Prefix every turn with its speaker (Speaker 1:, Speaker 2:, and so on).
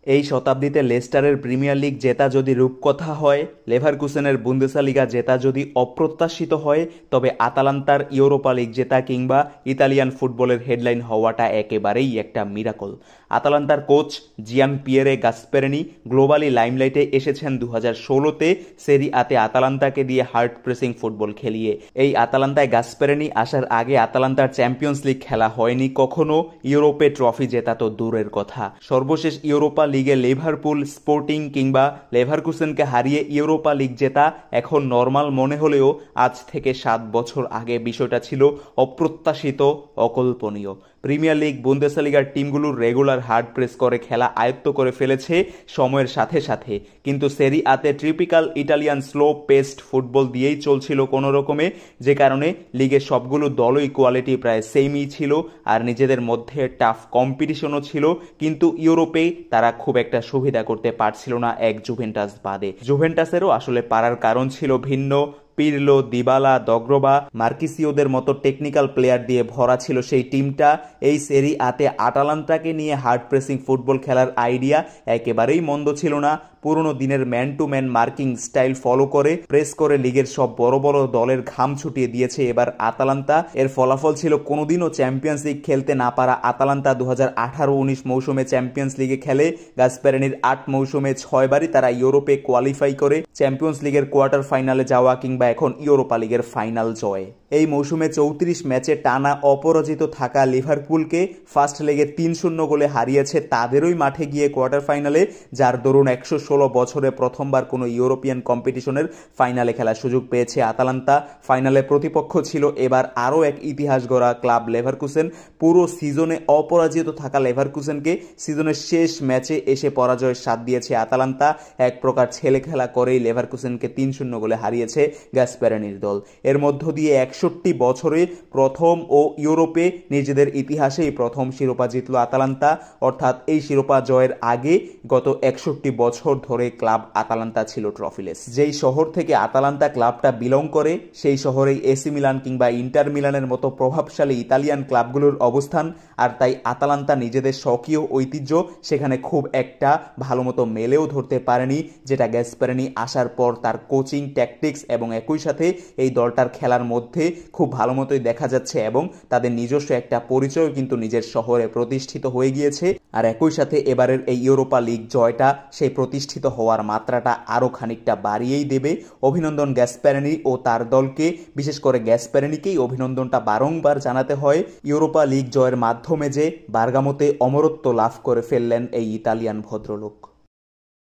Speaker 1: এই শতাব্দীতে লেস্টারের premier league জেতা যদি রূপকথা হয়, লেভারকুসেনের বুন্দেসলিগা জেতা যদি অপ্রত্যাশিত হয়, তবে আতালান্তার ইউরোপা লিগ জেতা কিংবা ইতালিয়ান ফুটবলের হেডলাইন হওয়াটা একেবারেই একটা মিরাকল। আতালান্তার coach Gian Piero Gasperini globally লাইমলাইটে এসেছেন 2016-তে সেরি আতে আতালান্তাকে দিয়ে হার্ড প্রেসিং ফুটবল খেলিয়ে। এই আতালান্তায় গাসপেরিনি আসার আগে আতালান্তার চ্যাম্পিয়ন্স লিগ খেলা হয়নি কখনো, ইউরোপে ট্রফি জেতা তো দূরের কথা। সর্বশেষ ইউরোপা লিগে লিভারপুল, স্পোর্টিং কিংবা লেভারকুসেনকে হারিয়ে ইউরোপা লিগ জেতা এখন নর্মাল মনে হলেও আজ থেকে 7 বছর আগে বিষয়টা ছিল অপ্রত্যাশিত, অকল্পনীয়। প্রিমিয়ার লিগ, বুন্দেসলিগার টিমগুলোর রেগুলার হার্ড প্রেস করে খেলা আয়ত্ত করে ফেলেছে সময়ের সাথে সাথে, কিন্তু সেরি আতে ট্রিপিক্যাল ইটালিয়ান স্লো পেস্ট ফুটবল দিয়েই চলছিল কোনো রকমে, যে কারণে লিগের সবগুলো দলই কোয়ালিটি প্রায় সেমই ছিল আর নিজেদের মধ্যে টাফ কম্পিটিশনও ছিল, কিন্তু ইউরোপে তারা খুব একটা সুবিধা করতে পারছিল না এক জুভেন্টাস বাদে। জুভেন্টাসেরও আসলে পারার কারণ ছিল ভিন্ন। পিরলো, দিবালা, দগ্রবা, মার্কিসিওদের মতো টেকনিক্যাল প্লেয়ার দিয়ে ভরা ছিল সেই টিমটা। এই সেরি আতে আটালান্তাকে নিয়ে হার্ড প্রেসিং ফুটবল খেলার আইডিয়া একেবারেই মন্দ ছিল না। পুরনো দিনের man to man marking style follow করে প্রেস করে লিগের সব বড় বড় দলের ঘাম ছুটিয়ে দিয়েছে এবার আতালান্তা। এর ফলাফল ছিল কোনোদিনও চ্যাম্পিয়ন্স লিগ খেলতে না পারা আতালান্তা 2018-19 মৌসুমে চ্যাম্পিয়ন্স লিগে খেলে। গাসপেরিনির 8 মৌসুমে 6 বারই তারা ইউরোপে কোয়ালিফাই করে চ্যাম্পিয়ন্স লিগের কোয়ার্টার ফাইনালে যাওয়া কিংবা এখন ইউরোপা লিগের ফাইনাল জয়। এই মৌসুমে 34 ম্যাচে টানা অপরাজিত থাকা লিভারপুলকে ফার্স্ট লেগে 3-0 গোলে হারিয়েছে তাদেরই মাঠে গিয়ে কোয়ার্টার ফাইনালে, যার দরুন 116 বছরে প্রথমবার কোনো ইউরোপিয়ান কম্পিটিশনের ফাইনালে খেলার সুযোগ পেয়েছে আতালান্তা। ফাইনালে প্রতিপক্ষ ছিল এবার আরও এক ইতিহাস গড়া ক্লাব লেভারকুসেন। পুরো সিজনে অপরাজিত থাকা লেভারকুসেনকে সিজনের শেষ ম্যাচে এসে পরাজয়ের স্বাদ দিয়েছে আতালান্তা। এক প্রকার ছেলে খেলা করেই লেভারকুসেনকে 3-0 গোলে হারিয়েছে গাসপেরিনির দল। এর মধ্য দিয়ে 61 বছরে প্রথম ও ইউরোপে নিজেদের ইতিহাসেই প্রথম শিরোপা জিতল আতালান্তা। অর্থাৎ এই শিরোপা জয়ের আগে গত 61 বছর ধরে ক্লাব আতালান্তা ছিল ট্রফিলেস। যেই শহর থেকে আতালান্তা ক্লাবটা বিলং করে সেই শহরেই এসি মিলান কিংবা ইন্টার মিলানের মতো প্রভাবশালী ইতালিয়ান ক্লাবগুলোর অবস্থান, আর তাই আতালান্তা নিজেদের স্বকীয় ঐতিহ্য সেখানে খুব একটা ভালো মতো মেলেও ধরতে পারেনি, যেটা গাসপেরিনি আসার পর তার কোচিং, ট্যাকটিক্স এবং একই সাথে এই দলটার খেলার মধ্যে খুব ভালো মতোই দেখা যাচ্ছে এবং তাদের নিজস্ব একটা পরিচয় কিন্তু নিজের শহরে প্রতিষ্ঠিত হয়ে গিয়েছে। আর একই সাথে এবারের এই ইউরোপা লিগ জয়টা সেই প্রতিষ্ঠিত হওয়ার মাত্রাটা আরও খানিকটা বাড়িয়েই দেবে। অভিনন্দন গাসপেরিনি ও তার দলকে, বিশেষ করে গাসপেরিনিকেই অভিনন্দনটা বারংবার জানাতে হয় ইউরোপা লিগ জয়ের মাধ্যমে যে বার্গামোতে অমরত্ব লাভ করে ফেললেন এই ইতালিয়ান ভদ্রলোক।